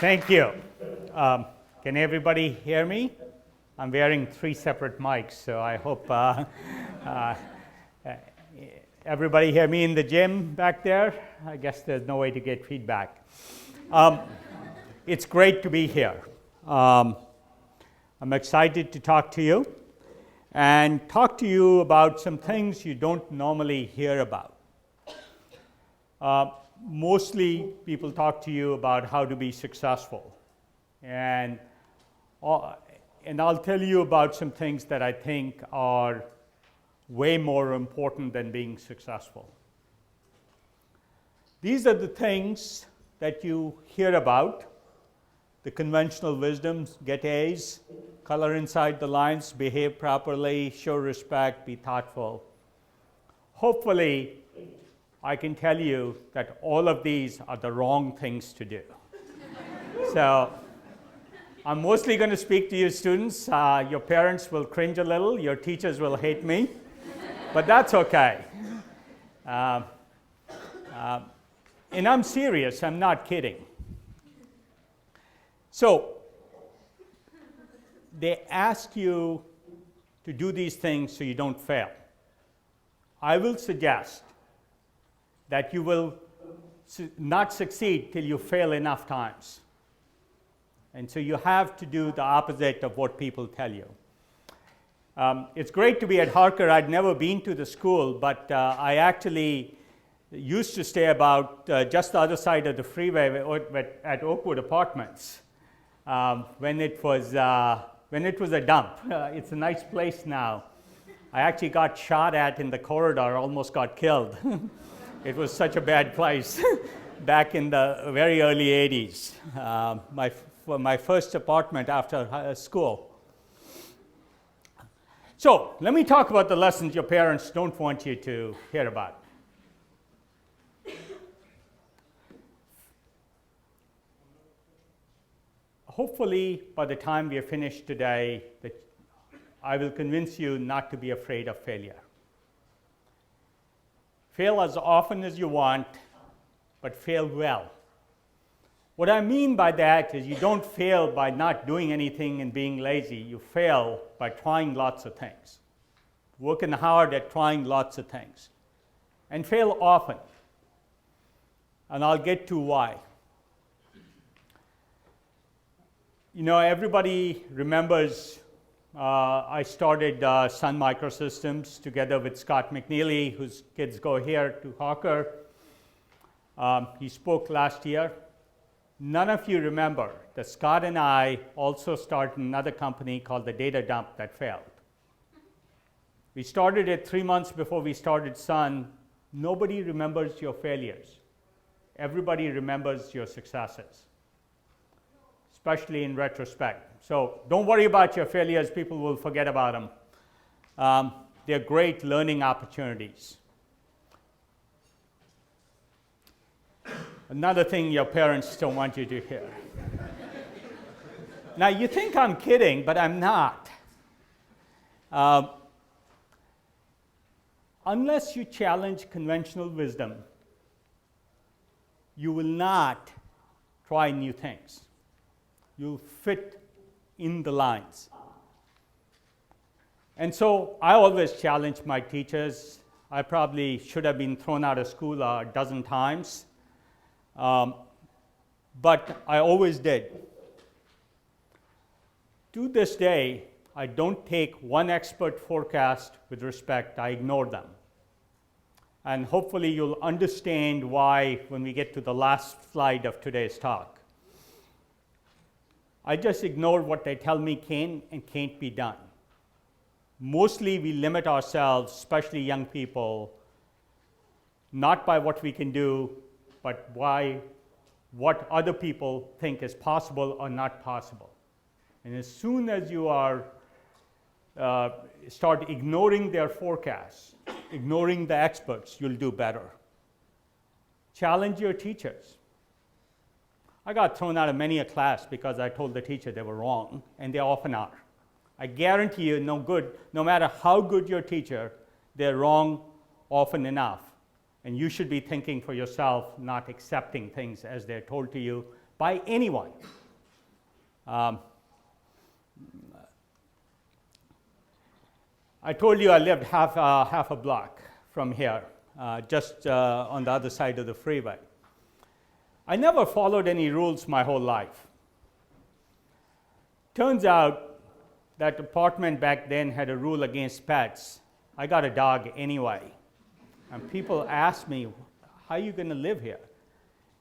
Thank you. Can everybody hear me? I'm wearing 3 separate mics, so I hope everybody hear me in the gym back there. I guess there's no way to get feedback. It's great to be here. I'm excited to talk to you and talk to you about some things you don't normally hear about. Mostly people talk to you about how to be successful, and I'll tell you about some things that I think are way more important than being successful. These are the things that you hear about: the conventional wisdoms: get A's, color inside the lines, behave properly, show respect, be thoughtful. Hopefully, I can tell you that all of these are the wrong things to do. So I'm mostly going to speak to you students. Your parents will cringe a little. Your teachers will hate me. But that's okay. And I'm serious. I'm not kidding. So they ask you to do these things so you don't fail. I will suggest that you will not succeed till you fail enough times. And so you have to do the opposite of what people tell you. It's great to be at Harker. I'd never been to the school, but I actually used to stay about just the other side of the freeway at Oakwood Apartments when it was a dump. It's a nice place now. I actually got shot at in the corridor, almost got killed. It was such a bad place back in the very early 80s, my first apartment after school. So let me talk about the lessons your parents don't want you to hear about. Hopefully, by the time we are finished today, I will convince you not to be afraid of failure. Fail as often as you want, but fail well. What I mean by that is you don't fail by not doing anything and being lazy. You fail by trying lots of things, working hard at trying lots of things, and fail often. And I'll get to why. You know, everybody remembers I started Sun Microsystems together with Scott McNeely, whose kids go here to Harker. He spoke last year. None of you remember that Scott and I also started another company called the Data Dump that failed. We started it 3 months before we started Sun. Nobody remembers your failures. Everybody remembers your successes, especially in retrospect. So don't worry about your failures. People will forget about them. They're great learning opportunities. Another thing your parents don't want you to hear. Now, you think I'm kidding, but I'm not. Unless you challenge conventional wisdom, you will not try new things. You'll fit in the lines. And so I always challenge my teachers. I probably should have been thrown out of school a dozen times, but I always did. To this day, I don't take one expert forecast with respect. I ignore them. And hopefully you'll understand why when we get to the last slide of today's talk. I just ignore what they tell me can and can't be done. Mostly we limit ourselves, especially young people, not by what we can do, but by what other people think is possible or not possible. And as soon as you start ignoring their forecasts, ignoring the experts, you'll do better. Challenge your teachers. I got thrown out of many a class because I told the teacher they were wrong, and they often are. I guarantee you, no matter how good your teacher, they're wrong often enough. And you should be thinking for yourself, not accepting things as they're told to you, by anyone. I told you I lived half a block from here, just on the other side of the freeway. I never followed any rules my whole life. Turns out that apartment back then had a rule against pets. I got a dog anyway. And people asked me, how are you going to live here?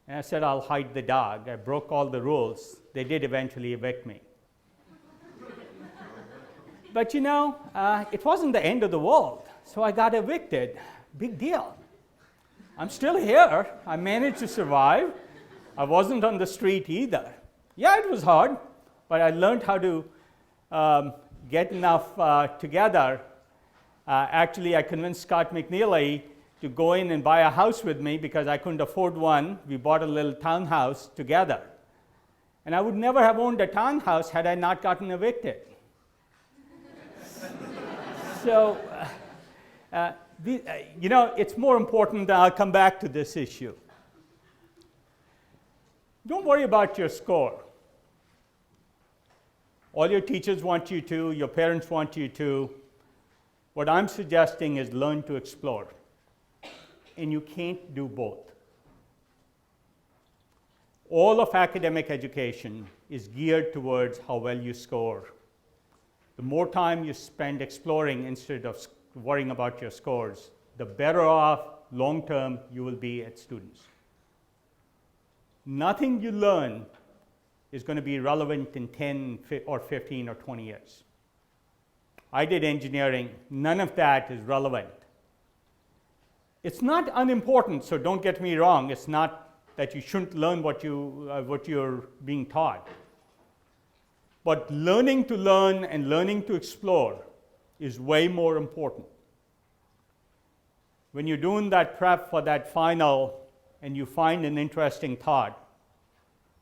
And I said, I'll hide the dog. I broke all the rules. They did eventually evict me. But you know, it wasn't the end of the world. So I got evicted. Big deal. I'm still here. I managed to survive. I wasn't on the street either. Yeah, it was hard, but I learned how to get enough together. Actually, I convinced Scott McNeely to go in and buy a house with me because I couldn't afford one. We bought a little townhouse together. And I would never have owned a townhouse had I not gotten evicted. So, you know, it's more important that I'll come back to this issue. Don't worry about your score. All your teachers want you to, your parents want you to. What I'm suggesting is learn to explore. And you can't do both. All of academic education is geared towards how well you score. The more time you spend exploring instead of worrying about your scores, the better off long-term you will be as students. Nothing you learn is going to be relevant in 10 or 15 or 20 years. I did engineering. None of that is relevant. It's not unimportant, so don't get me wrong. It's not that you shouldn't learn what you're being taught. But learning to learn and learning to explore is way more important. When you're doing that prep for that final and you find an interesting thought,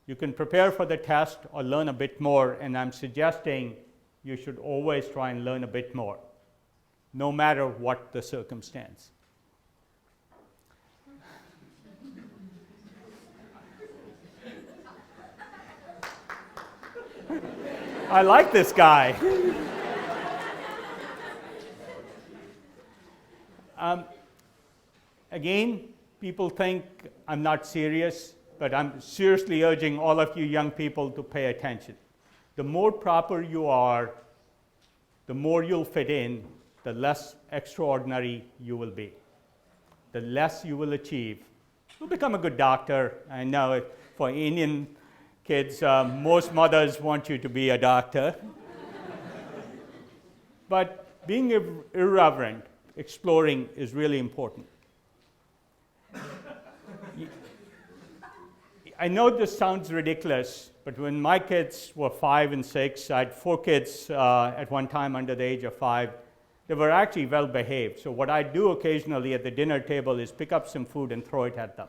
you can prepare for the test or learn a bit more, and I'm suggesting you should always try and learn a bit more, no matter what the circumstance. I like this guy. Again, people think I'm not serious, but I'm seriously urging all of you young people to pay attention. The more proper you are, the more you'll fit in, the less extraordinary you will be. The less you will achieve. You'll become a good doctor. I know for Indian kids, most mothers want you to be a doctor. But being irreverent, exploring is really important. I know this sounds ridiculous, but when my kids were 5 and 6, I had 4 kids at one time under the age of 5. They were actually well behaved. So what I do occasionally at the dinner table is pick up some food and throw it at them.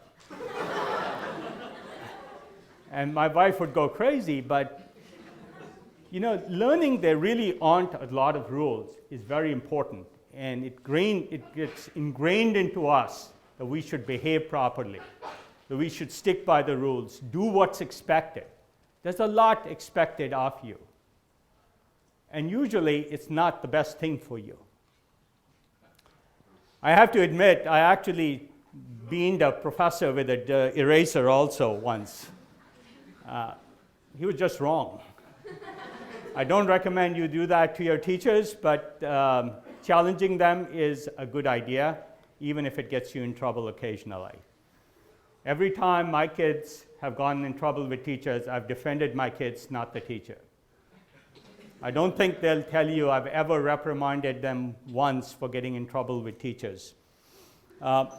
And my wife would go crazy, but you know, learning there really aren't a lot of rules is very important. And it gets ingrained into us that we should behave properly, that we should stick by the rules, do what's expected. There's a lot expected of you. And usually it's not the best thing for you. I have to admit, I actually been a professor with an eraser also once. He was just wrong. I don't recommend you do that to your teachers, but challenging them is a good idea, even if it gets you in trouble occasionally. Every time my kids have gotten in trouble with teachers, I've defended my kids, not the teacher. I don't think they'll tell you I've ever reprimanded them once for getting in trouble with teachers. And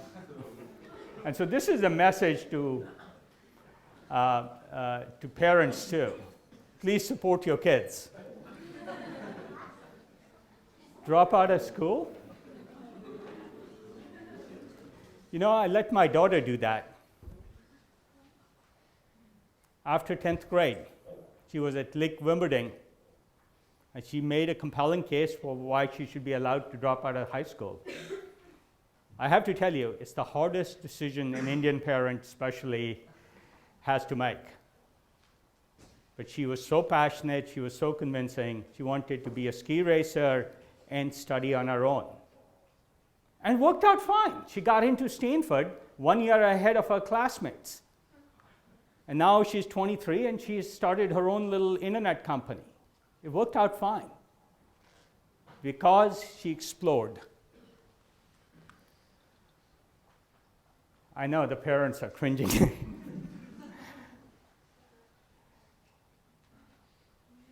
so this is a message to parents too. Please support your kids. Drop out of school? You know, I let my daughter do that. After 10th grade, she was at Lake Wimbledon, and she made a compelling case for why she should be allowed to drop out of high school. I have to tell you, it's the hardest decision an Indian parent especially has to make. But she was so passionate, she was so convincing, she wanted to be a ski racer and study on her own. And it worked out fine. She got into Stanford 1 year ahead of her classmates. And now she's 23 and she's started her own little internet company. It worked out fine because she explored. I know the parents are cringing.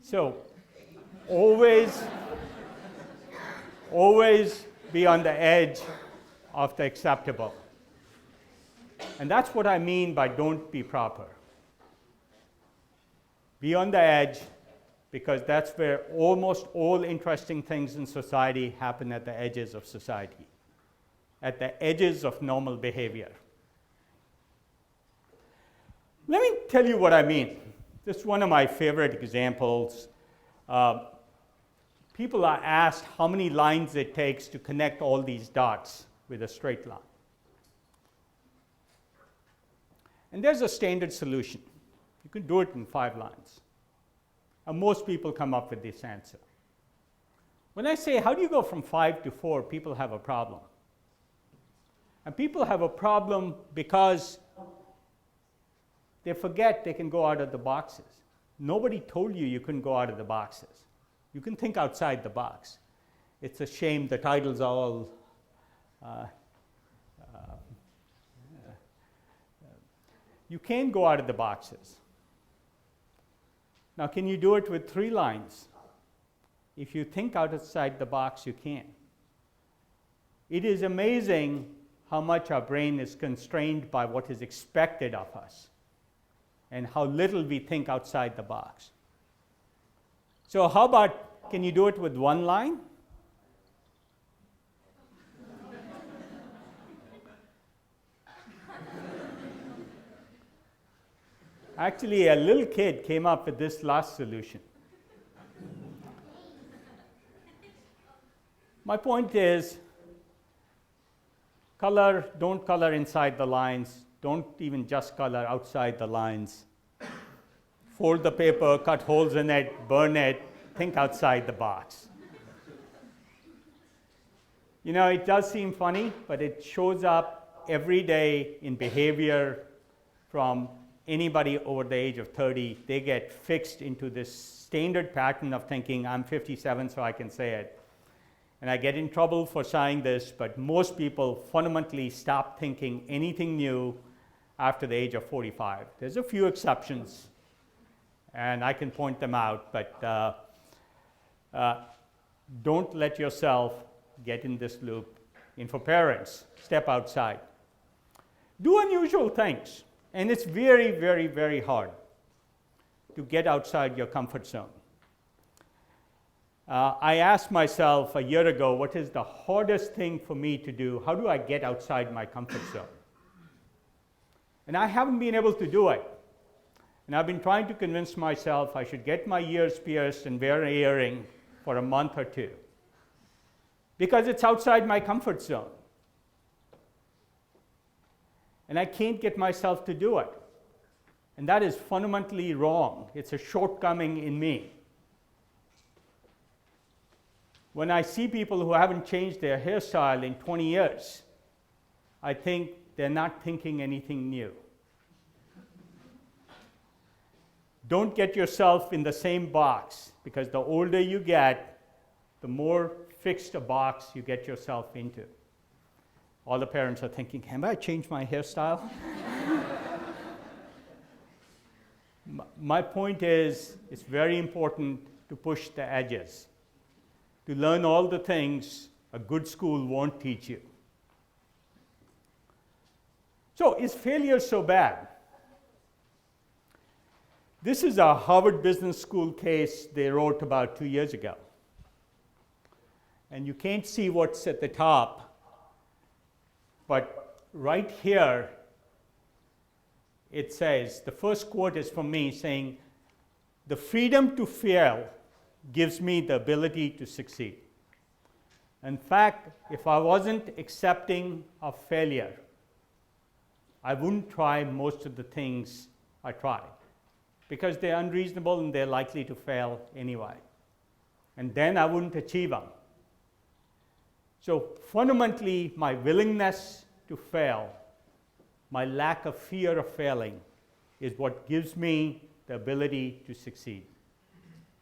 So, always be on the edge of the acceptable. And that's what I mean by don't be proper. Be on the edge, because that's where almost all interesting things in society happen, at the edges of society, at the edges of normal behavior. Let me tell you what I mean. This is one of my favorite examples. People are asked how many lines it takes to connect all these dots with a straight line. And there's a standard solution. You can do it in 5 lines. And most people come up with this answer. When I say, how do you go from 5 to 4, people have a problem. And people have a problem because they forget they can go out of the boxes. Nobody told you you couldn't go out of the boxes. You can think outside the box. It's a shame the titles are all you can go out of the boxes. Now, can you do it with 3 lines? If you think outside the box, you can. It is amazing how much our brain is constrained by what is expected of us, and how little we think outside the box. So how about, can you do it with 1 line? Actually, a little kid came up with this last solution. My point is, don't color inside the lines. Don't even just color outside the lines. Fold the paper, cut holes in it, burn it, think outside the box. You know, it does seem funny, but it shows up every day in behavior from anybody over the age of 30. They get fixed into this standard pattern of thinking, I'm 57, so I can say it. And I get in trouble for saying this, but most people fundamentally stop thinking anything new after the age of 45. There's a few exceptions, and I can point them out, but don't let yourself get in this loop. And for parents, step outside. Do unusual things, and it's very, very, very hard to get outside your comfort zone. I asked myself a year ago, what is the hardest thing for me to do? How do I get outside my comfort zone? And I haven't been able to do it. And I've been trying to convince myself I should get my ears pierced and wear an earring for a month or 2, because it's outside my comfort zone. And I can't get myself to do it. And that is fundamentally wrong. It's a shortcoming in me. When I see people who haven't changed their hairstyle in 20 years, I think they're not thinking anything new. Don't get yourself in the same box, because the older you get, the more fixed a box you get yourself into. All the parents are thinking, can I change my hairstyle? My point is, it's very important to push the edges, to learn all the things a good school won't teach you. So, is failure so bad? This is a Harvard Business School case they wrote about 2 years ago. And you can't see what's at the top, but right here it says, the first quote is from me saying, the freedom to fail gives me the ability to succeed. In fact, if I wasn't accepting of failure, I wouldn't try most of the things I tried. because they're unreasonable and they're likely to fail anyway. And then I wouldn't achieve them. So fundamentally, my willingness to fail, my lack of fear of failing, is what gives me the ability to succeed.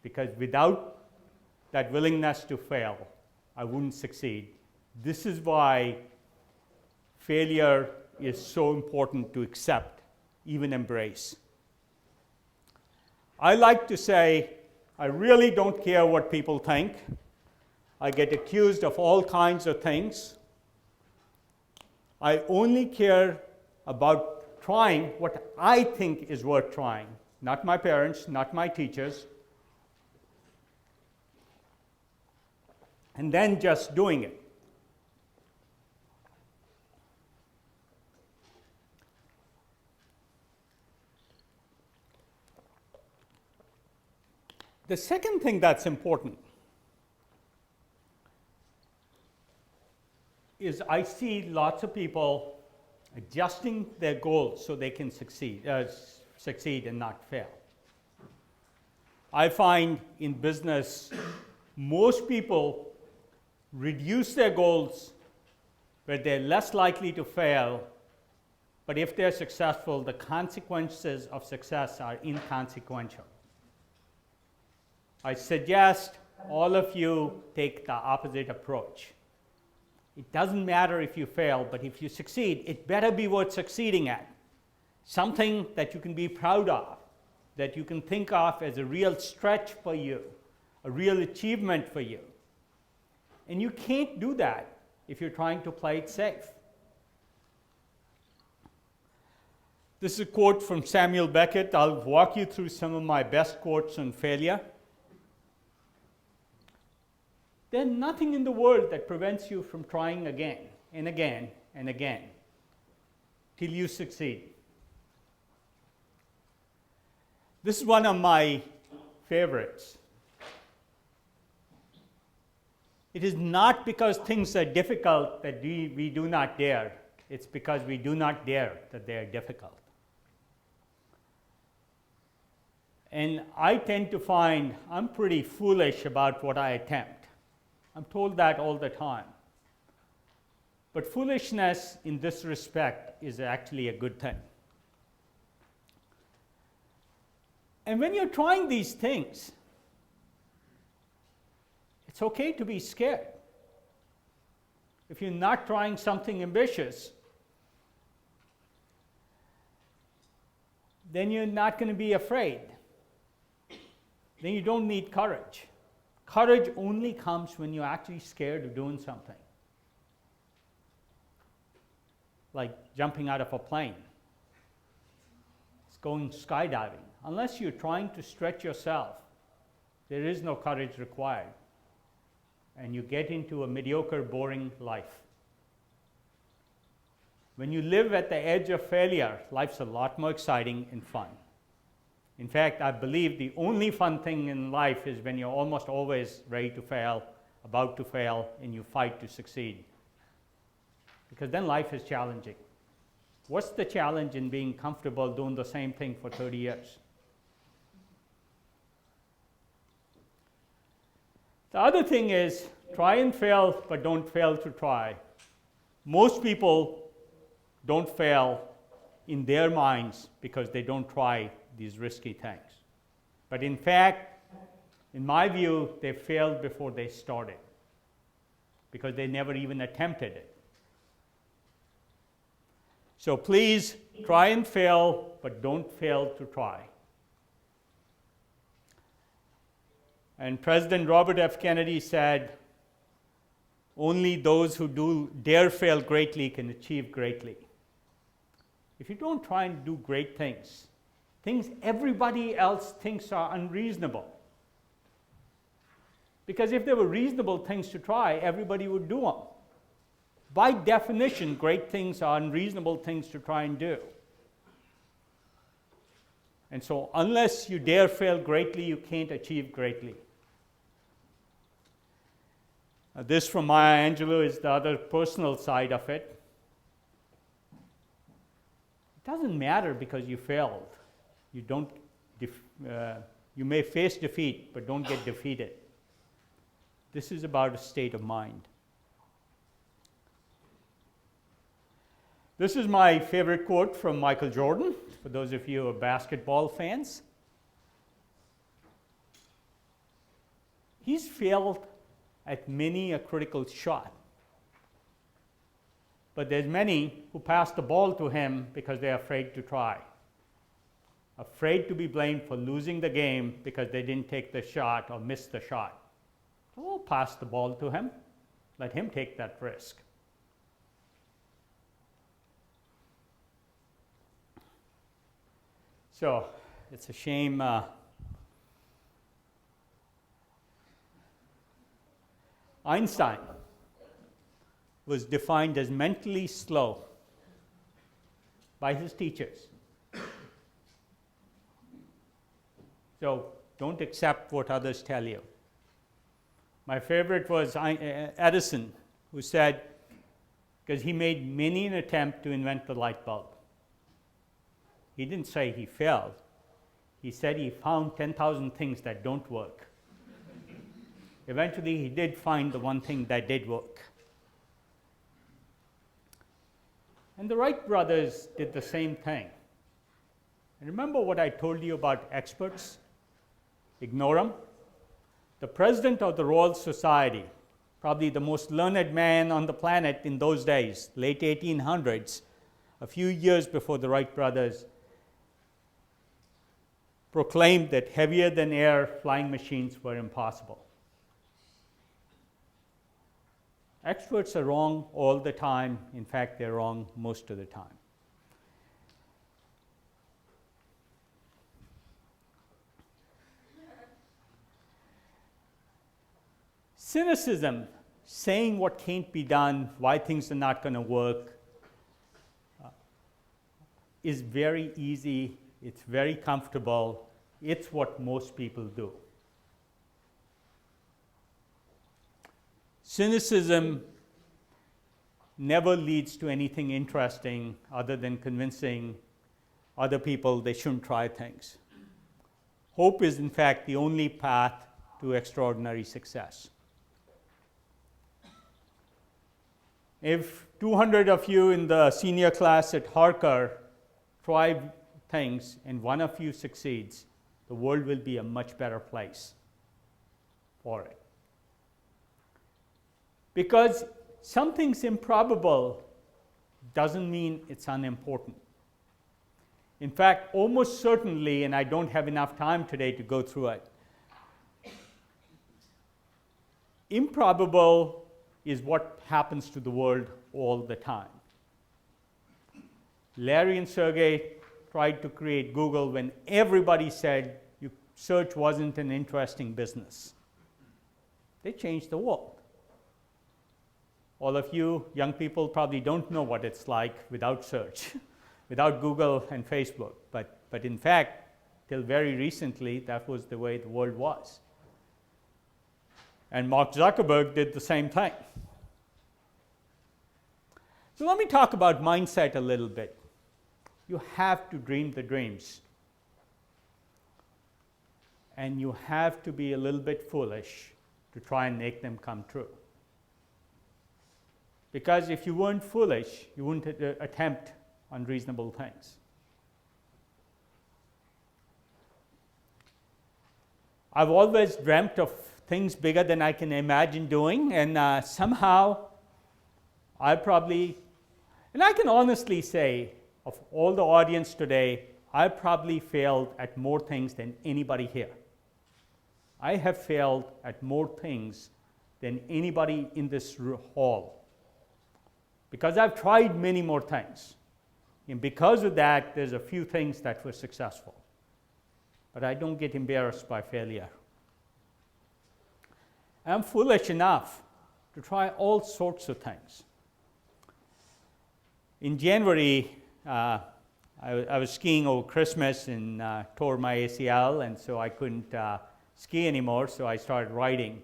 Because without that willingness to fail, I wouldn't succeed. This is why failure is so important to accept, even embrace. I like to say, I really don't care what people think. I get accused of all kinds of things. I only care about trying what I think is worth trying, not my parents, not my teachers, and then just doing it. The second thing that's important is I see lots of people adjusting their goals so they can succeed and not fail. I find in business, most people reduce their goals where they're less likely to fail, but if they're successful, the consequences of success are inconsequential. I suggest all of you take the opposite approach. It doesn't matter if you fail, but if you succeed, it better be worth succeeding at. Something that you can be proud of, that you can think of as a real stretch for you, a real achievement for you. And you can't do that if you're trying to play it safe. This is a quote from Samuel Beckett. I'll walk you through some of my best quotes on failure. There's nothing in the world that prevents you from trying again and again and again till you succeed. This is one of my favorites. It is not because things are difficult that we do not dare. It's because we do not dare that they are difficult. And I tend to find I'm pretty foolish about what I attempt. I'm told that all the time. But foolishness in this respect is actually a good thing. And when you're trying these things, it's okay to be scared. If you're not trying something ambitious, then you're not going to be afraid. Then you don't need courage. Courage only comes when you're actually scared of doing something. Like jumping out of a plane. It's going skydiving. Unless you're trying to stretch yourself, there is no courage required. And you get into a mediocre, boring life. When you live at the edge of failure, life's a lot more exciting and fun. In fact, I believe the only fun thing in life is when you're almost always ready to fail, about to fail, and you fight to succeed. Because then life is challenging. What's the challenge in being comfortable doing the same thing for 30 years? The other thing is, try and fail, but don't fail to try. Most people don't fail in their minds because they don't try these risky things. But in fact, in my view, they failed before they started because they never even attempted it. So please try and fail, but don't fail to try. And President Robert F. Kennedy said, only those who dare fail greatly can achieve greatly. If you don't try and do great things everybody else thinks are unreasonable. Because if there were reasonable things to try, everybody would do them. By definition, great things are unreasonable things to try and do. And so unless you dare fail greatly, you can't achieve greatly. This from Maya Angelou is the other personal side of it. It doesn't matter because you failed. You don't you may face defeat, but don't get defeated. This is about a state of mind. This is my favorite quote from Michael Jordan, for those of you who are basketball fans. He's failed at many a critical shot, but there's many who pass the ball to him because they're afraid to try, afraid to be blamed for losing the game because they didn't take the shot or missed the shot. So we'll pass the ball to him, let him take that risk. So it's a shame Einstein was defined as mentally slow by his teachers. So don't accept what others tell you. My favorite was Edison, who said, because he made many an attempt to invent the light bulb. He didn't say he failed. He said he found 10,000 things that don't work. Eventually, he did find the one thing that did work. And the Wright brothers did the same thing. And remember what I told you about experts? Ignore them. The president of the Royal Society, probably the most learned man on the planet in those days, late 1800s, a few years before the Wright brothers, proclaimed that heavier than air flying machines were impossible. Experts are wrong all the time. In fact, they're wrong most of the time. Cynicism, saying what can't be done, why things are not going to work, is very easy. It's very comfortable. It's what most people do. Cynicism never leads to anything interesting other than convincing other people they shouldn't try things. Hope is, in fact, the only path to extraordinary success. If 200 of you in the senior class at Harker try things and one of you succeeds, the world will be a much better place for it. Because something's improbable doesn't mean it's unimportant. In fact, almost certainly, and I don't have enough time today to go through it, improbable is what happens to the world all the time. Larry and Sergey tried to create Google when everybody said search wasn't an interesting business. They changed the world. All of you young people probably don't know what it's like without search, without Google and Facebook. But in fact, till very recently, that was the way the world was. And Mark Zuckerberg did the same thing. So let me talk about mindset a little bit. You have to dream the dreams. And you have to be a little bit foolish to try and make them come true. Because if you weren't foolish, you wouldn't attempt unreasonable things. I've always dreamt of things bigger than I can imagine doing, and somehow I probably, and I can honestly say, of all the audience today, I probably failed at more things than anybody here. I have failed at more things than anybody in this hall. Because I've tried many more things. And because of that, there's a few things that were successful. But I don't get embarrassed by failure. I'm foolish enough to try all sorts of things. In January, I was skiing over Christmas and tore my ACL, and so I couldn't ski anymore, so I started writing.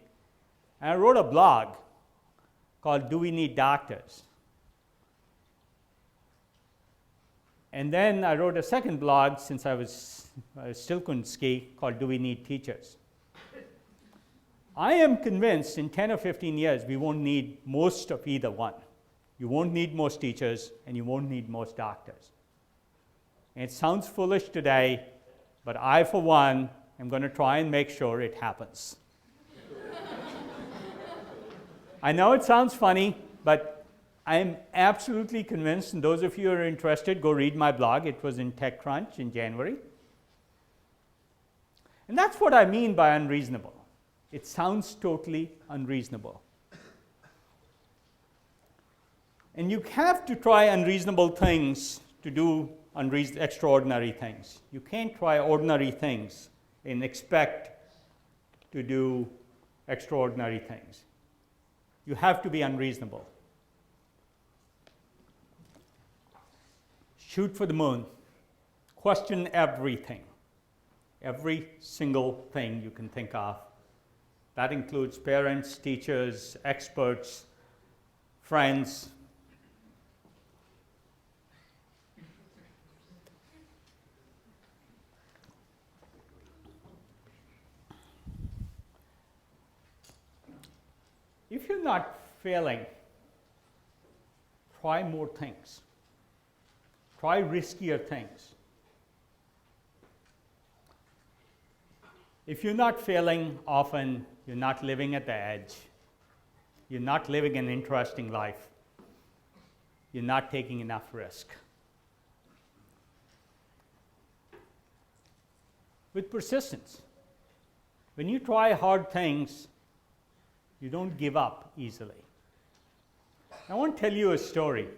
And I wrote a blog called Do We Need Doctors? And then I wrote a second blog since I still couldn't ski, called Do We Need Teachers? I am convinced in 10 or 15 years we won't need most of either one. You won't need most teachers and you won't need most doctors. And it sounds foolish today, but I, for one, am going to try and make sure it happens. I know it sounds funny, but I am absolutely convinced, and those of you who are interested, go read my blog. It was in TechCrunch in January. And that's what I mean by unreasonable. It sounds totally unreasonable. And you have to try unreasonable things to do extraordinary things. You can't try ordinary things and expect to do extraordinary things. You have to be unreasonable. Shoot for the moon. Question everything. Every single thing you can think of. That includes parents, teachers, experts, friends. If you're not failing, try more things. Try riskier things. If you're not failing often, you're not living at the edge. You're not living an interesting life. You're not taking enough risk. With persistence, when you try hard things, you don't give up easily. I want to tell you a story.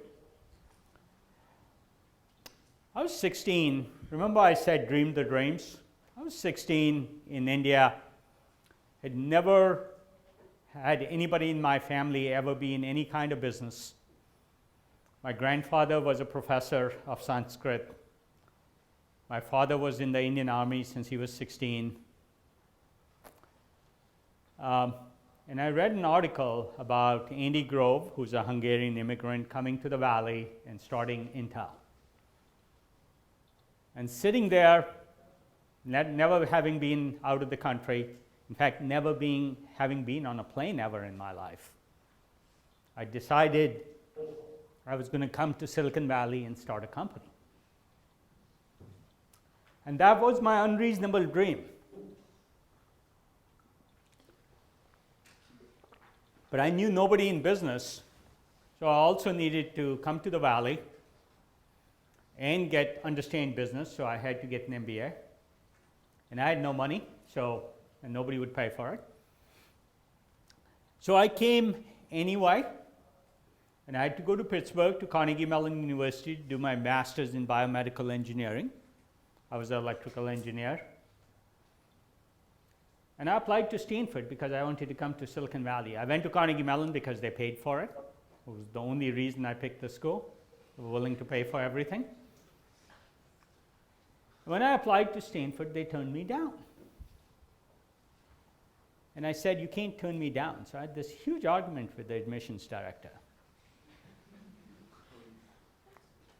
I was 16. Remember I said dream the dreams? I was 16 in India. Had never had anybody in my family ever be in any kind of business. My grandfather was a professor of Sanskrit. My father was in the Indian Army since he was 16. And I read an article about Andy Grove, who's a Hungarian immigrant, coming to the Valley and starting Intel. And sitting there, never having been out of the country, in fact, never having been on a plane ever in my life, I decided I was going to come to Silicon Valley and start a company. And that was my unreasonable dream. But I knew nobody in business, so I also needed to come to the Valley and understand business, so I had to get an MBA. And I had no money, and nobody would pay for it. So I came anyway, and I had to go to Pittsburgh to Carnegie Mellon University to do my master's in biomedical engineering. I was an electrical engineer. And I applied to Stanford because I wanted to come to Silicon Valley. I went to Carnegie Mellon because they paid for it. It was the only reason I picked the school. They were willing to pay for everything. When I applied to Stanford, they turned me down. And I said, you can't turn me down. So I had this huge argument with the admissions director.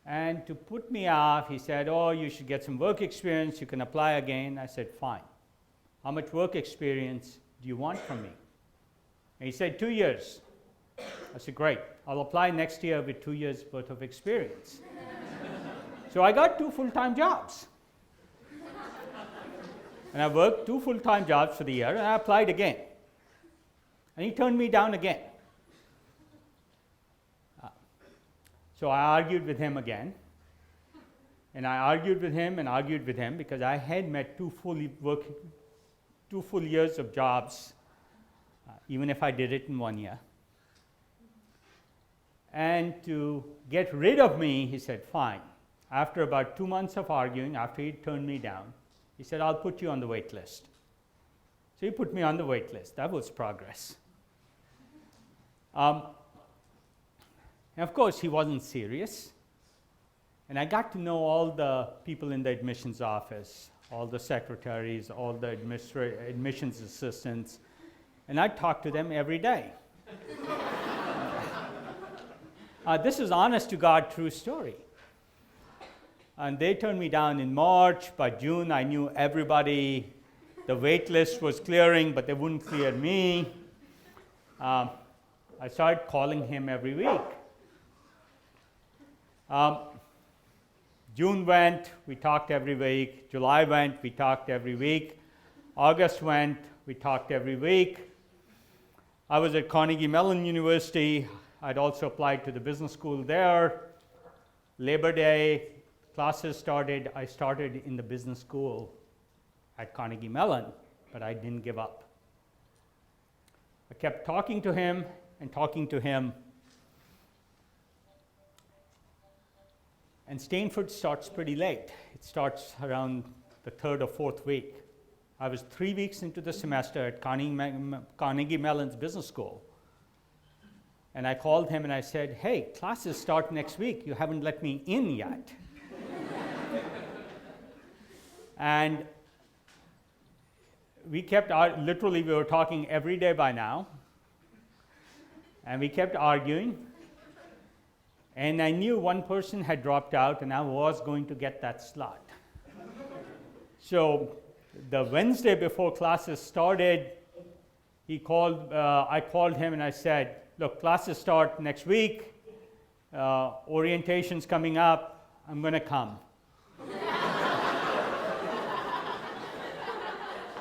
And to put me off, he said, oh, you should get some work experience. You can apply again. I said, fine. How much work experience do you want from me? And he said, 2 years. I said, great. I'll apply next year with 2 years worth of experience. So I got 2 full-time jobs. And I worked 2 full-time jobs for the year, and I applied again. And he turned me down again. So I argued with him again. And I argued with him and argued with him because I had met 2 full years of jobs, even if I did it in 1 year. And to get rid of me, he said, fine. After about 2 months of arguing, after he turned me down, he said, I'll put you on the wait list. So he put me on the wait list. That was progress. And of course, he wasn't serious. And I got to know all the people in the admissions office, all the secretaries, all the admissions assistants, and I talked to them every day. This is honest to God true story. And they turned me down in March. By June, I knew everybody. The wait list was clearing, but they wouldn't clear me. I started calling him every week. June went, we talked every week. July went, we talked every week. August went, we talked every week. I was at Carnegie Mellon University. I'd also applied to the business school there. Labor Day, classes started. I started in the business school at Carnegie Mellon, but I didn't give up. I kept talking to him and talking to him. And Stanford starts pretty late. It starts around the third or fourth week. I was 3 weeks into the semester at Carnegie Mellon's business school. And I called him and I said, hey, classes start next week. You haven't let me in yet. And we kept, literally we were talking every day by now. And we kept arguing. And I knew one person had dropped out and I was going to get that slot. So the Wednesday before classes started, I called him and I said, look, classes start next week, orientation's coming up, I'm going to come.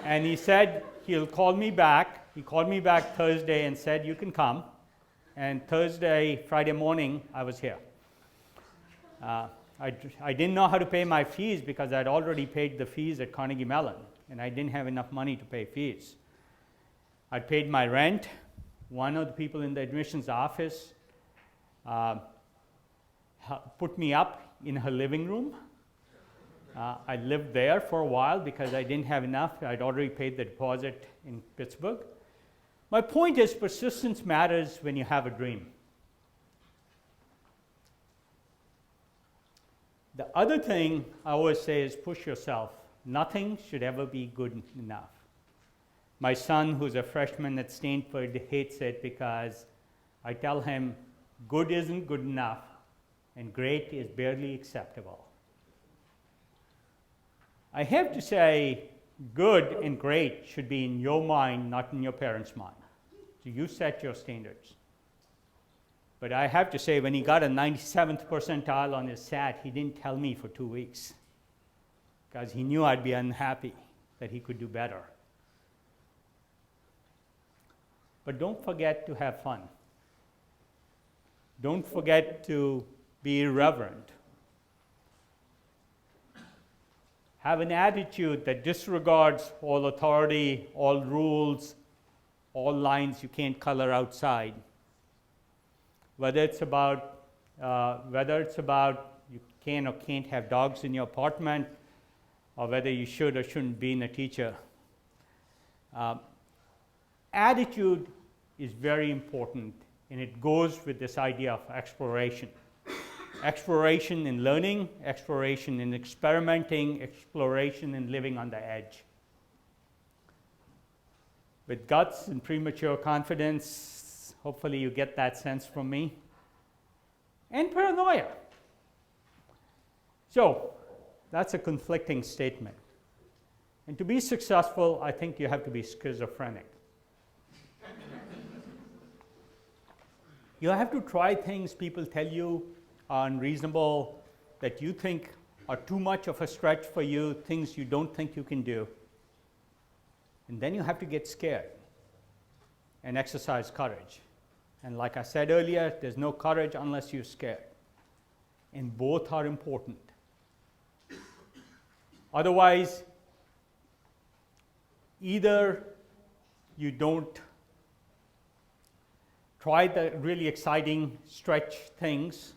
And he said he'll call me back. He called me back Thursday and said, you can come. And Friday morning, I was here. I didn't know how to pay my fees because I'd already paid the fees at Carnegie Mellon, and I didn't have enough money to pay fees. I paid my rent. One of the people in the admissions office put me up in her living room. I lived there for a while because I didn't have enough. I'd already paid the deposit in Pittsburgh. My point is, persistence matters when you have a dream. The other thing I always say is push yourself. Nothing should ever be good enough. My son, who's a freshman at Stanford, hates it because I tell him good isn't good enough and great is barely acceptable. I have to say, good and great should be in your mind, not in your parents' mind. So you set your standards. But I have to say, when he got a 97th percentile on his SAT, he didn't tell me for 2 weeks because he knew I'd be unhappy, that he could do better. But don't forget to have fun. Don't forget to be irreverent. Have an attitude that disregards all authority, all rules, all lines you can't color outside. Whether it's about you can or can't have dogs in your apartment, or whether you should or shouldn't be a teacher. Attitude is very important, and it goes with this idea of exploration. Exploration in learning, exploration in experimenting, exploration in living on the edge. With guts and premature confidence, hopefully you get that sense from me. And paranoia. So, that's a conflicting statement. And to be successful, I think you have to be schizophrenic. You have to try things people tell you are unreasonable, that you think are too much of a stretch for you, things you don't think you can do. And then you have to get scared and exercise courage. And like I said earlier, there's no courage unless you're scared. And both are important. Otherwise, either you don't try the really exciting stretch things,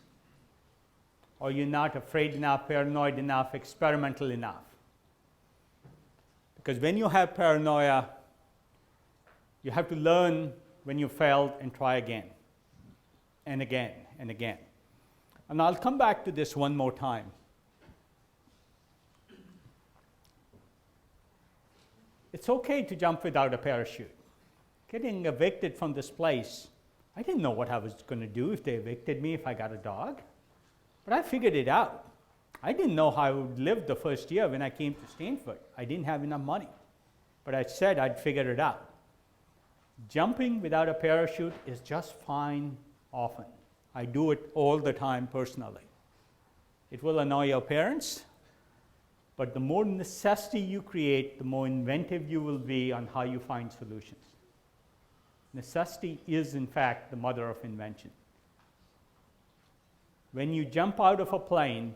or you're not afraid enough, paranoid enough, experimental enough. Because when you have paranoia, you have to learn when you failed and try again, and again, and again. And I'll come back to this one more time. It's okay to jump without a parachute. Getting evicted from this place, I didn't know what I was going to do if they evicted me if I got a dog. But I figured it out. I didn't know how I would live the first year when I came to Stanford. I didn't have enough money. But I said I'd figure it out. Jumping without a parachute is just fine often. I do it all the time personally. It will annoy your parents, but the more necessity you create, the more inventive you will be on how you find solutions. Necessity is, in fact, the mother of invention. When you jump out of a plane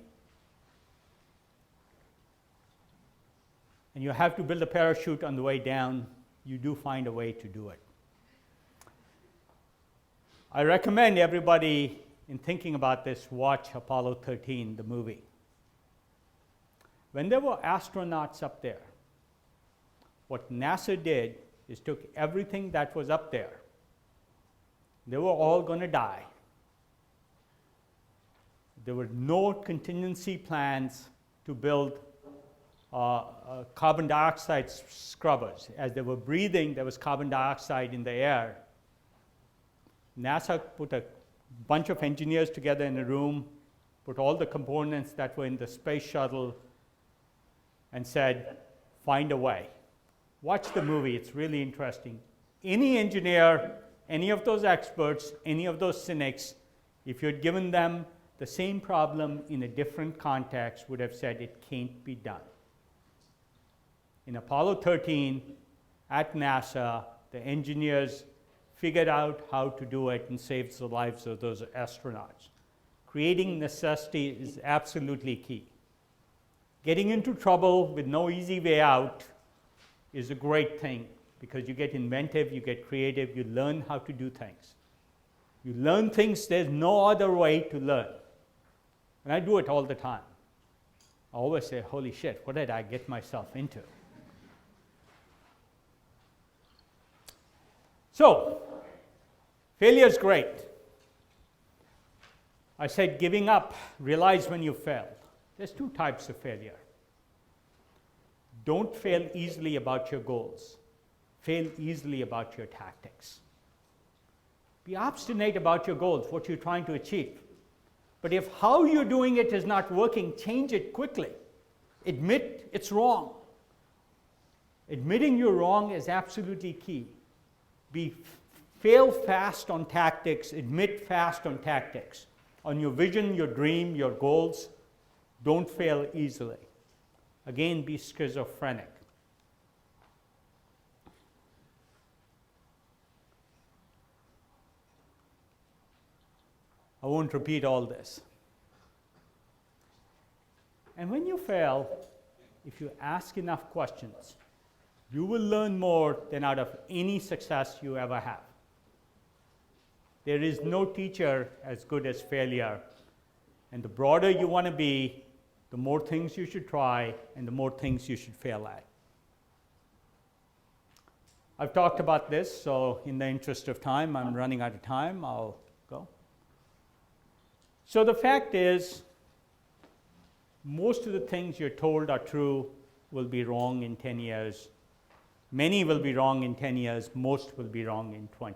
and you have to build a parachute on the way down, you do find a way to do it. I recommend everybody, in thinking about this, watch Apollo 13, the movie. When there were astronauts up there, what NASA did is took everything that was up there. They were all going to die. There were no contingency plans to build carbon dioxide scrubbers. As they were breathing, there was carbon dioxide in the air. NASA put a bunch of engineers together in a room, put all the components that were in the space shuttle, and said, find a way. Watch the movie, it's really interesting. Any engineer, any of those experts, any of those cynics, if you'd given them the same problem in a different context, would have said it can't be done. In Apollo 13, at NASA, the engineers figured out how to do it and saved the lives of those astronauts. Creating necessity is absolutely key. Getting into trouble with no easy way out is a great thing because you get inventive, you get creative, you learn how to do things. You learn things there's no other way to learn. And I do it all the time. I always say, holy shit, what did I get myself into? So, failure is great. I said giving up, realize when you failed. There's two types of failure. Don't fail easily about your goals. Fail easily about your tactics. Be obstinate about your goals, what you're trying to achieve. But if how you're doing it is not working, change it quickly. Admit it's wrong. Admitting you're wrong is absolutely key. Fail fast on tactics, admit fast on tactics. On your vision, your dream, your goals, don't fail easily. Again, be schizophrenic. I won't repeat all this. And when you fail, if you ask enough questions, you will learn more than out of any success you ever have. There is no teacher as good as failure. And the broader you want to be, the more things you should try and the more things you should fail at. I've talked about this, so in the interest of time, I'm running out of time, I'll go. So the fact is, most of the things you're told are true will be wrong in 10 years. Many will be wrong in 10 years, most will be wrong in 20.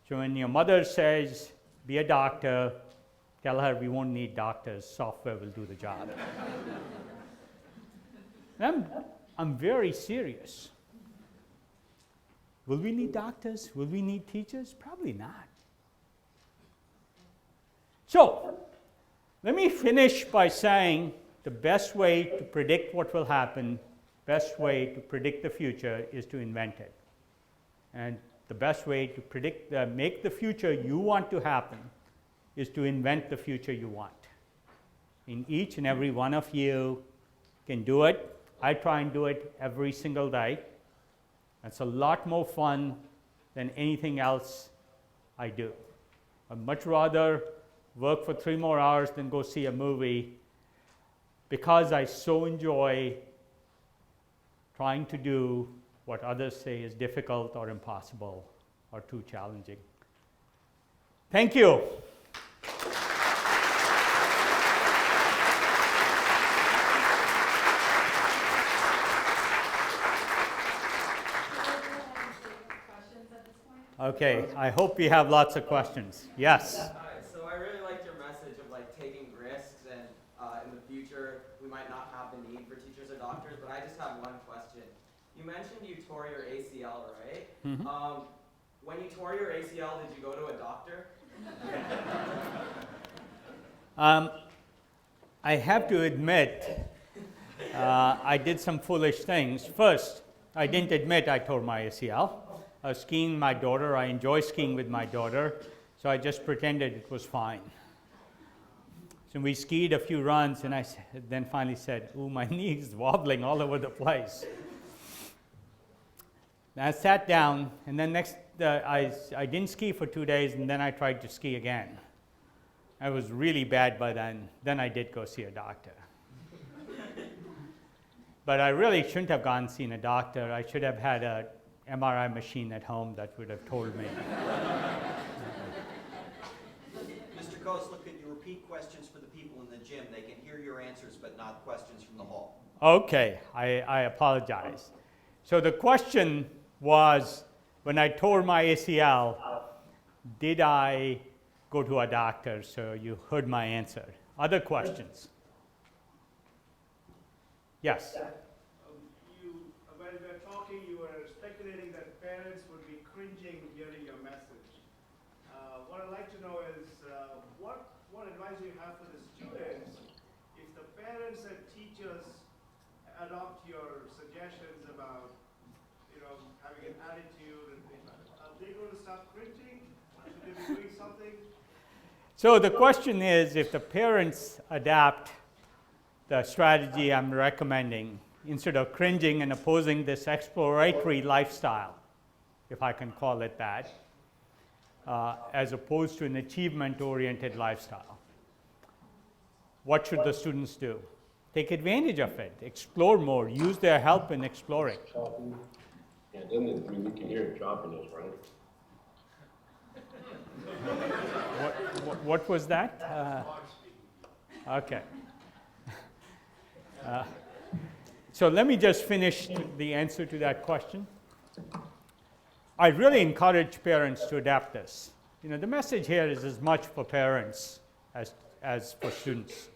So when your mother says, be a doctor, tell her we won't need doctors, software will do the job. I'm very serious. Will we need doctors? Will we need teachers? Probably not. So, let me finish by saying the best way to predict what will happen, best way to predict the future is to invent it. And the best way to make the future you want to happen is to invent the future you want. And each and every one of you can do it. I try and do it every single day. It's a lot more fun than anything else I do. I'd much rather work for 3 more hours than go see a movie because I so enjoy trying to do what others say is difficult or impossible or too challenging. Thank you. Okay, I hope we have lots of questions. Yes? So I really liked your message of like taking risks and in the just have one question. You mentioned you tore your ACL, right? Mm-hmm. When you tore your ACL, did you go to a doctor? I have to admit, I did some foolish things. First, I didn't admit I tore my ACL. I was skiing with my daughter. I enjoy skiing with my daughter, so I just pretended it was fine. So we skied a few runs, and I then finally said, "Ooh, my knee is wobbling all over the place." And I sat down, and then I didn't ski for 2 days, and then I tried to ski again. I was really bad by then. Then I did go see a doctor. But I really shouldn't have gone and seen a doctor. I should have had an MRI machine at home that would have told me. Mr. Khosla, could you repeat questions for the people in the gym? They can hear your answers, but not questions from the hall. Okay, I apologize. So the question was, when I tore my ACL, did I go to a doctor? So you heard my answer. Other questions? Yes? When we were talking, you were speculating that parents would be cringing hearing your message. What I'd like to know is, what advice do you have for the students if the parents and teachers adopt your suggestions about, having an attitude, and are they going to start cringing? Should they be doing something? So the question is, if the parents adapt the strategy I'm recommending, instead of cringing and opposing this exploratory lifestyle, if I can call it that, as opposed to an achievement-oriented lifestyle, what should the students do? Take advantage of it, explore more, use their help in exploring. Yeah, then we can hear it dropping us, right? What was that? Okay. So let me just finish the answer to that question. I really encourage parents to adapt this. The message here is as much for parents as for students.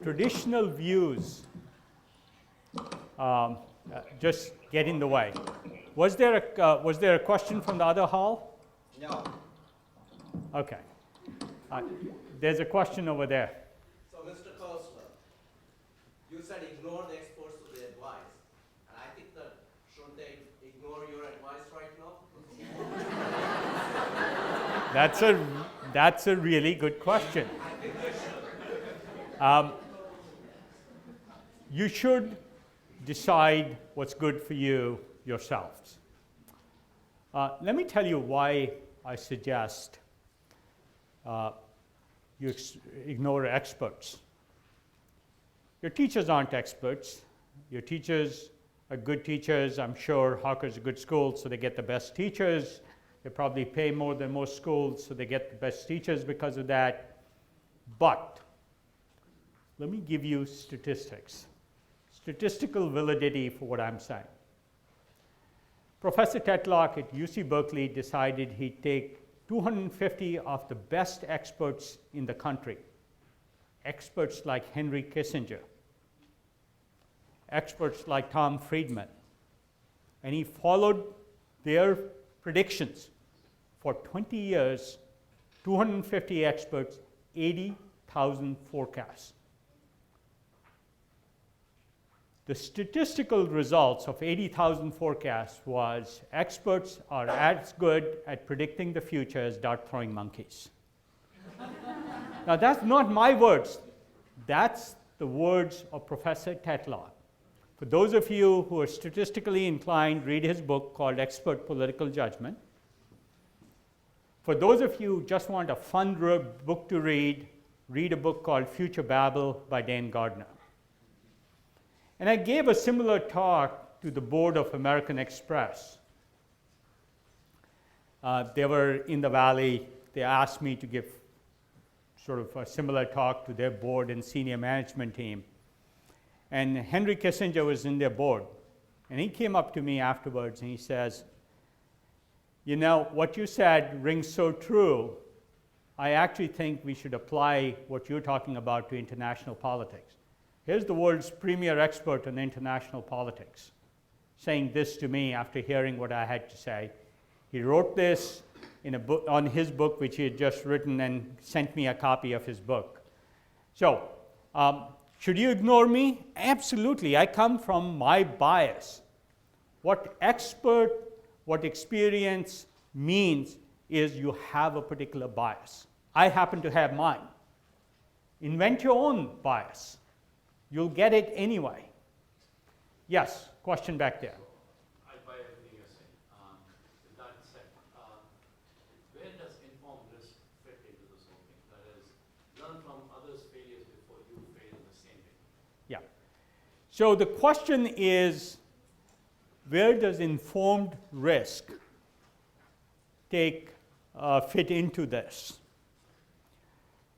Traditional views just get in the way. Was there a question from the other hall? No. Okay. There's a question over there. So, Mr. Khosla, you said ignore the experts to the advice. And I think that shouldn't they ignore your advice right now? That's a really good question. I think they should. You should decide what's good for you yourselves. Let me tell you why I suggest you ignore experts. Your teachers aren't experts. Your teachers are good teachers. I'm sure Harker's a good school, so they get the best teachers. They probably pay more than most schools, so they get the best teachers because of that. But let me give you statistics. Statistical validity for what I'm saying. Professor Tetlock at UC Berkeley decided he'd take 250 of the best experts in the country, experts like Henry Kissinger, experts like Tom Friedman, and he followed their predictions for 20 years, 250 experts, 80,000 forecasts. The statistical results of 80,000 forecasts was experts are as good at predicting the future as dart-throwing monkeys. Now, that's not my words. That's the words of Professor Tetlock. For those of you who are statistically inclined, read his book called Expert Political Judgment. For those of you who just want a fun book to read a book called Future Babel by Dan Gardner. And I gave a similar talk to the board of American Express. They were in the Valley. They asked me to give sort of a similar talk to their board and senior management team. And Henry Kissinger was in their board. And he came up to me afterwards and he says, what you said rings so true. I actually think we should apply what you're talking about to international politics. Here's the world's premier expert on international politics saying this to me after hearing what I had to say. He wrote this in a book, on his book, which he had just written, and sent me a copy of his book. So, should you ignore me? Absolutely. I come from my bias. What expert, what experience means is you have a particular bias. I happen to have mine. Invent your own bias. You'll get it anyway. Yes, question back there. I buy everything you're saying. With that said, where does informed risk fit into this whole thing? That is, learn from others' failures before you fail in the same way. Yeah. So the question is, where does informed risk fit into this?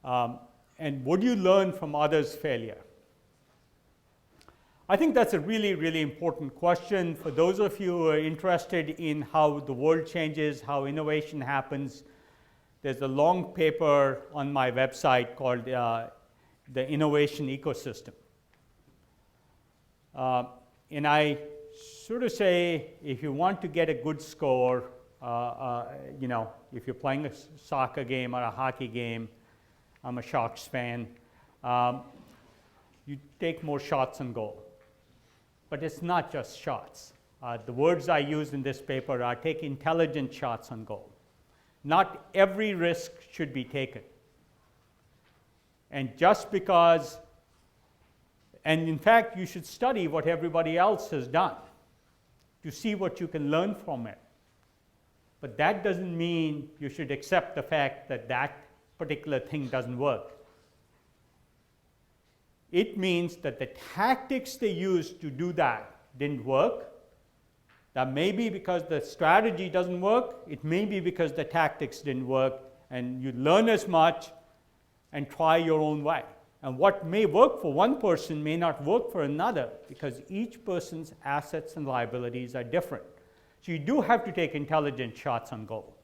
And what do you learn from others' failure? I think that's a really, really important question for those of you who are interested in how the world changes, how innovation happens. There's a long paper on my website called The Innovation Ecosystem. And I sort of say, if you want to get a good score, if you're playing a soccer game or a hockey game, I'm a Sharks fan, you take more shots on goal. But it's not just shots. The words I use in this paper are take intelligent shots on goal. Not every risk should be taken. And just because, and in fact, you should study what everybody else has done to see what you can learn from it. But that doesn't mean you should accept the fact that that particular thing doesn't work. It means that the tactics they used to do that didn't work. That may be because the strategy doesn't work. It may be because the tactics didn't work, and you learn as much and try your own way. And what may work for one person may not work for another, because each person's assets and liabilities are different. So you do have to take intelligent shots on goal.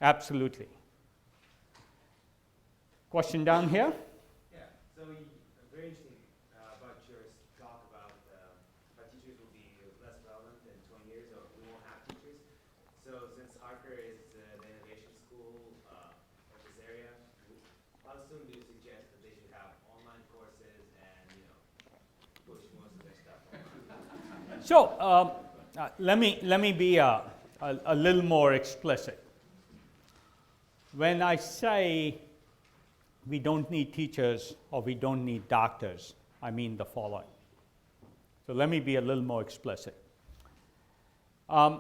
Absolutely. Question down here? Yeah, so very interesting about your talk about how teachers will be less relevant in 20 years, or we won't have teachers. So since Harker is the innovation school of this area, how soon do you suggest that they should have online courses and, push most of their stuff online? So let me be a little more explicit. When I say we don't need teachers or we don't need doctors, I mean the following. So let me be a little more explicit. Who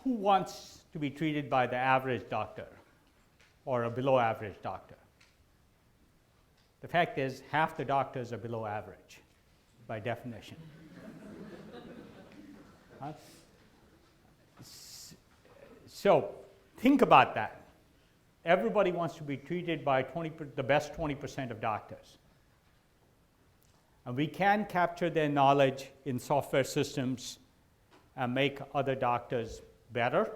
wants to be treated by the average doctor or a below average doctor? The fact is, half the doctors are below average by definition. So think about that. Everybody wants to be treated by the best 20% of doctors. And we can capture their knowledge in software systems and make other doctors better,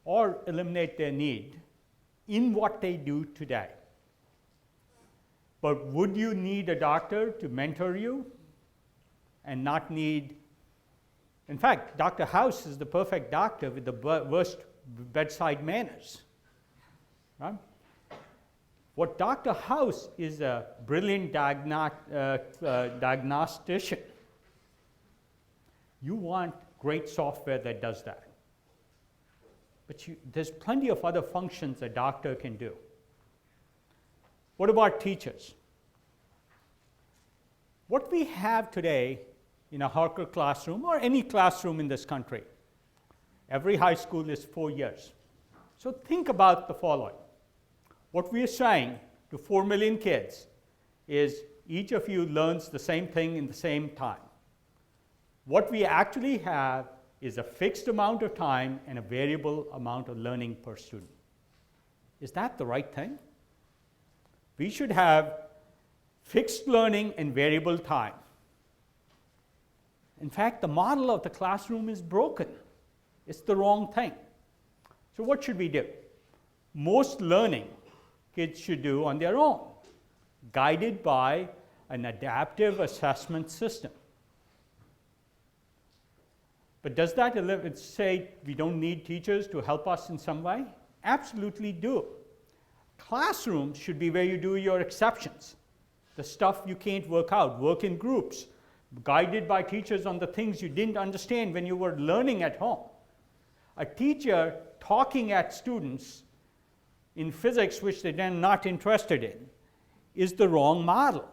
or eliminate their need in what they do today. But would you need a doctor to mentor you and not need? In fact, Dr. House is the perfect doctor with the worst bedside manners. Right? What Dr. House is a brilliant diagnostician. You want great software that does that. But there's plenty of other functions a doctor can do. What about teachers? What we have today in a Harker classroom, or any classroom in this country, every high school is 4 years. So think about the following. What we are saying to 4 million kids is each of you learns the same thing in the same time. What we actually have is a fixed amount of time and a variable amount of learning per student. Is that the right thing? We should have fixed learning and variable time. In fact, the model of the classroom is broken. It's the wrong thing. So what should we do? Most learning kids should do on their own. guided by an adaptive assessment system. But does that say we don't need teachers to help us in some way? Absolutely do. Classrooms should be where you do your exceptions. The stuff you can't work out, work in groups, guided by teachers on the things you didn't understand when you were learning at home. A teacher talking at students in physics, which they're not interested in, is the wrong model.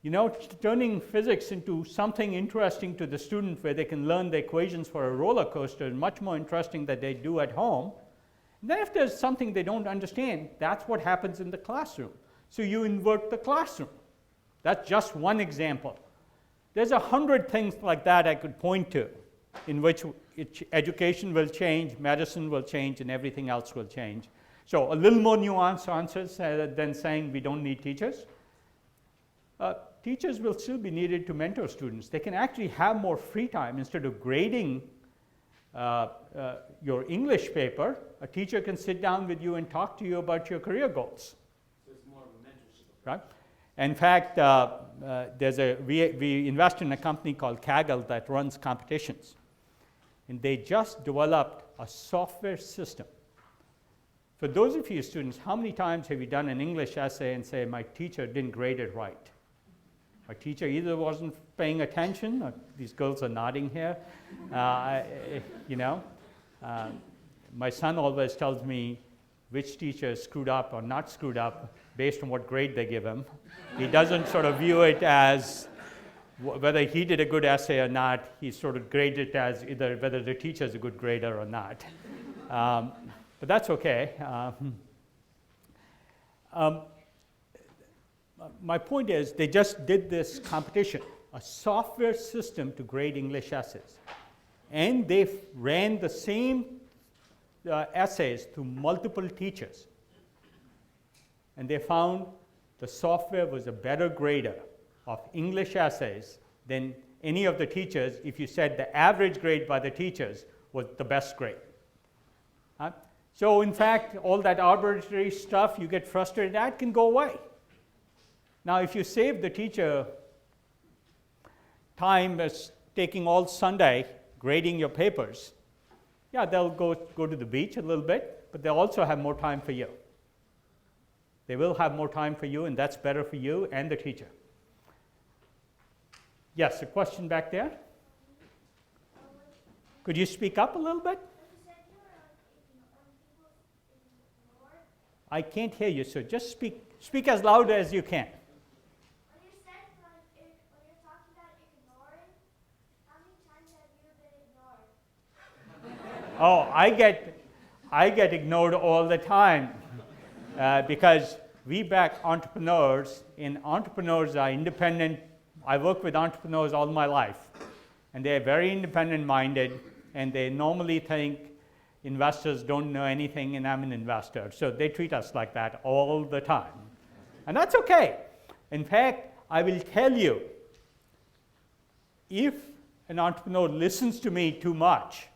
You know, turning physics into something interesting to the student where they can learn the equations for a roller coaster is much more interesting than they do at home. And then if there's something they don't understand, that's what happens in the classroom. So you invert the classroom. That's just one example. There's 100 things like that I could point to in which education will change, medicine will change, and everything else will change. So a little more nuanced answers than saying we don't need teachers. Teachers will still be needed to mentor students. They can actually have more free time. Instead of grading your English paper, a teacher can sit down with you and talk to you about your career goals. So it's more of a mentorship. Right? In fact, we invest in a company called Kaggle that runs competitions. And they just developed a software system. For those of you students, how many times have you done an English essay and say, my teacher didn't grade it right? My teacher either wasn't paying attention, or these girls are nodding here, you know. My son always tells me which teacher is screwed up or not screwed up based on what grade they give him. He doesn't sort of view it as whether he did a good essay or not. He sort of grades it as either whether the teacher is a good grader or not. But that's okay. My point is, they just did this competition, a software system to grade English essays. And they ran the same essays to multiple teachers. And they found the software was a better grader of English essays than any of the teachers if you said the average grade by the teachers was the best grade. So in fact, all that arbitrary stuff you get frustrated at can go away. Now, if you save the teacher time as taking all Sunday grading your papers, yeah, they'll go to the beach a little bit, but they'll also have more time for you. They will have more time for you, and that's better for you and the teacher. Yes, a question back there? Could you speak up a little bit? I can't hear you, so just speak as loud as you can. Oh, I get ignored all the time because we back entrepreneurs, and entrepreneurs are independent. I work with entrepreneurs all my life, and they're very independent-minded, and they normally think investors don't know anything, and I'm an investor. So they treat us like that all the time. And that's okay. In fact, I will tell you, if an entrepreneur listens to me too much,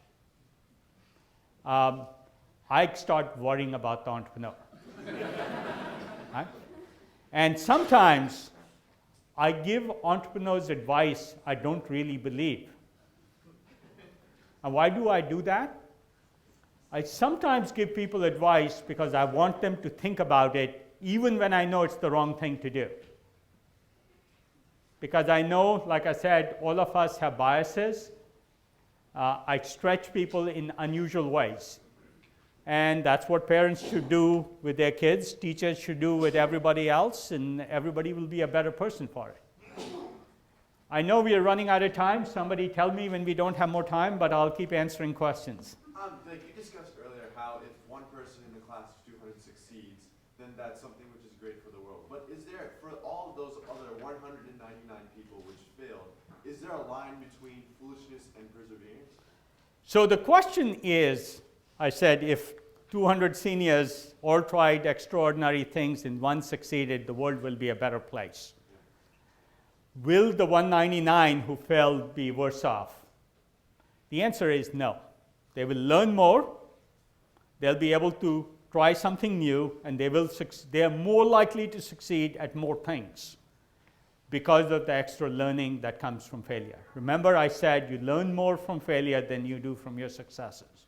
I start worrying about the entrepreneur. Right? And sometimes I give entrepreneurs advice I don't really believe. And why do I do that? I sometimes give people advice because I want them to think about it even when I know it's the wrong thing to do. Because I know, like I said, all of us have biases. I stretch people in unusual ways. And that's what parents should do with their kids, teachers should do with everybody else, and everybody will be a better person for it. I know we are running out of time. Somebody tell me when we don't have more time, but I'll keep answering questions. Like you discussed earlier how if one person in the class of 200 succeeds, then that's something which is great for the world. But is there, for all of those other 199 people which failed, is there a line between foolishness and perseverance? So the question is, I said, if 200 seniors all tried extraordinary things and one succeeded, the world will be a better place. Will the 199 who failed be worse off? The answer is no. They will learn more. They'll be able to try something new, and they are more likely to succeed at more things because of the extra learning that comes from failure. Remember, I said you learn more from failure than you do from your successes.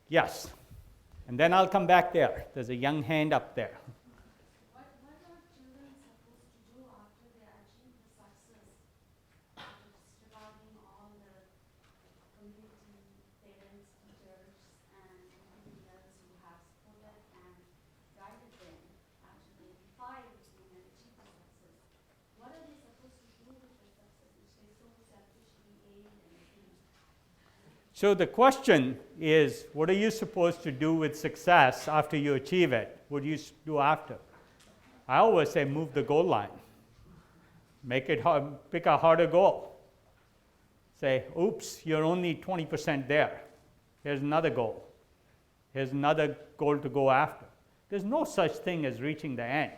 Yes, and then I'll come back there. There's a young hand up there. What are children supposed to do after they achieve the success? After disregarding all the community, parents, teachers, and everybody else who have supported and guided them after they defy everything and achieve the success? What are they supposed to do with the success which they so selfishly aim and achieve? So the question is, what are you supposed to do with success after you achieve it? What do you do after? I always say move the goal line. Make it hard, pick a harder goal. Say, oops, you're only 20% there. Here's another goal. Here's another goal to go after. There's no such thing as reaching the end.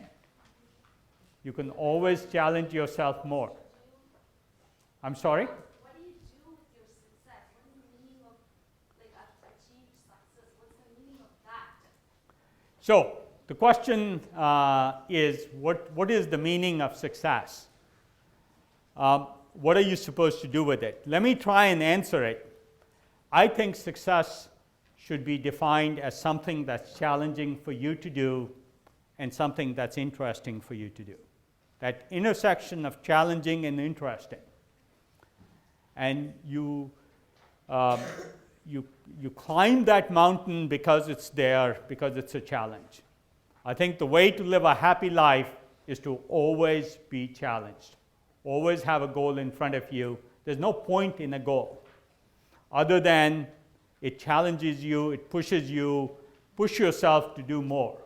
You can always challenge yourself more. I'm sorry? What do you do with your success? What is the meaning of, like, achieved success? What's the meaning of that? So the question is, what is the meaning of success? What are you supposed to do with it? Let me try and answer it. I think success should be defined as something that's challenging for you to do and something that's interesting for you to do. That intersection of challenging and interesting. And you climb that mountain because it's there, because it's a challenge. I think the way to live a happy life is to always be challenged. Always have a goal in front of you. There's no point in a goal other than it challenges you, it pushes you, push yourself to do more.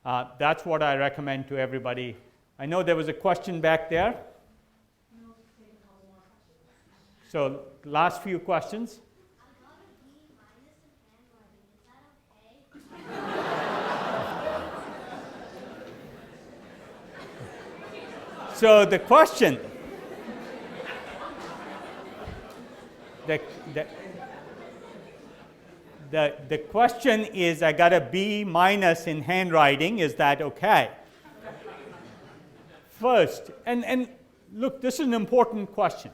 That's what I recommend to everybody. I know there was a question back there. So last few questions. I got a B minus in handwriting. Is that okay? So the question, the question is, I got a B minus in handwriting, is that okay? First, and look, this is an important question.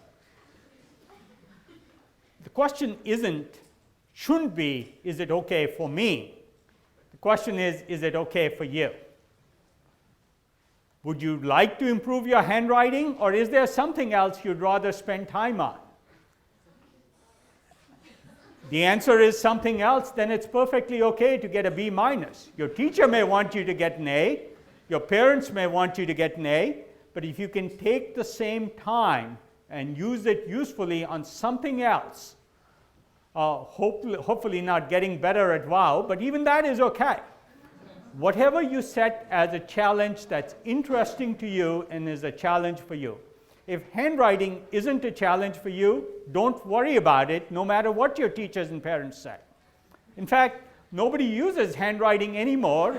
The question shouldn't be, is it okay for me? The question is it okay for you? Would you like to improve your handwriting, or is there something else you'd rather spend time on? The answer is something else, then it's perfectly okay to get a B minus. Your teacher may want you to get an A, your parents may want you to get an A, but if you can take the same time and use it usefully on something else, hopefully not getting better at WOW, but even that is okay. Whatever you set as a challenge that's interesting to you and is a challenge for you. If handwriting isn't a challenge for you, don't worry about it, no matter what your teachers and parents say. In fact, nobody uses handwriting anymore.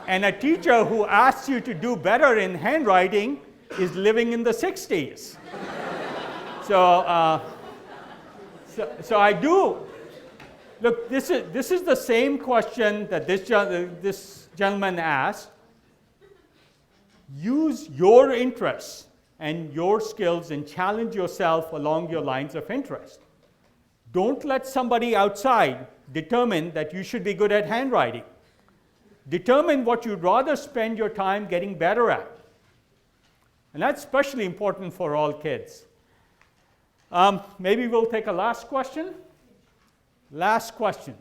And a teacher who asks you to do better in handwriting is living in the 60s. So I do. Look, this is the same question that this gentleman asked. Use your interests and your skills and challenge yourself along your lines of interest. Don't let somebody outside determine that you should be good at handwriting. Determine what you'd rather spend your time getting better at. And that's especially important for all kids. Maybe we'll take a last question. Last question.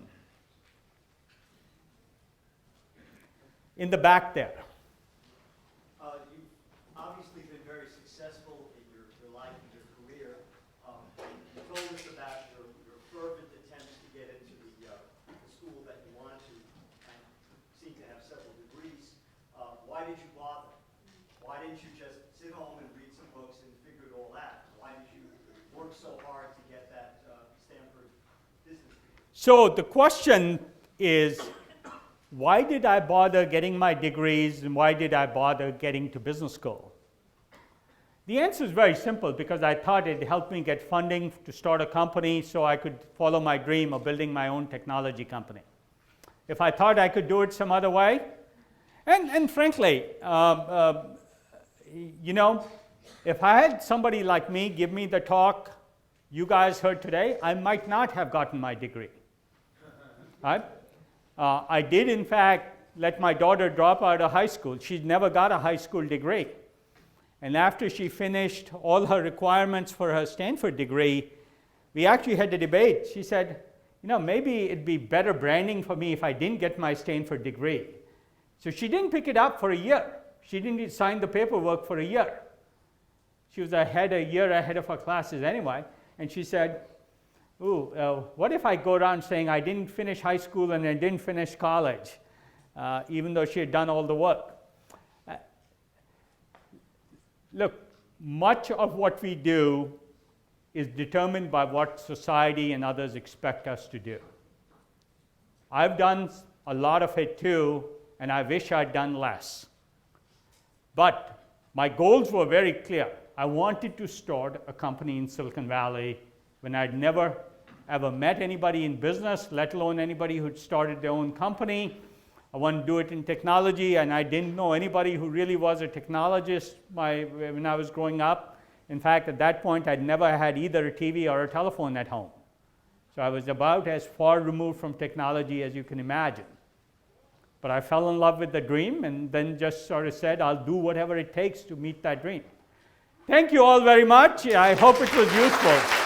In the back there. You've obviously been very successful in your life and your career. You told us about your fervent attempts to get into the school that you want to, and seem to have several degrees. Why did you bother? Why didn't you just sit home and read some books and figure it all out? Why did you work so hard to get that Stanford business degree? So the question is, why did I bother getting my degrees and why did I bother getting to business school? The answer is very simple, because I thought it helped me get funding to start a company so I could follow my dream of building my own technology company. If I thought I could do it some other way, and frankly, you know, if I had somebody like me give me the talk you guys heard today, I might not have gotten my degree. Right? I did, in fact, let my daughter drop out of high school. She never got a high school degree. And after she finished all her requirements for her Stanford degree, we actually had a debate. She said, you know, maybe it'd be better branding for me if I didn't get my Stanford degree. So she didn't pick it up for a year. She didn't sign the paperwork for a year. She was a year ahead of her classes anyway. And she said, ooh, what if I go around saying I didn't finish high school and I didn't finish college, even though she had done all the work? Look, much of what we do is determined by what society and others expect us to do. I've done a lot of it too, and I wish I'd done less. But my goals were very clear. I wanted to start a company in Silicon Valley when I'd never ever met anybody in business, let alone anybody who'd started their own company. I wanted to do it in technology, and I didn't know anybody who really was a technologist when I was growing up. In fact, at that point, I'd never had either a TV or a telephone at home. So I was about as far removed from technology as you can imagine. But I fell in love with the dream, and then just sort of said, I'll do whatever it takes to meet that dream. Thank you all very much. I hope it was useful.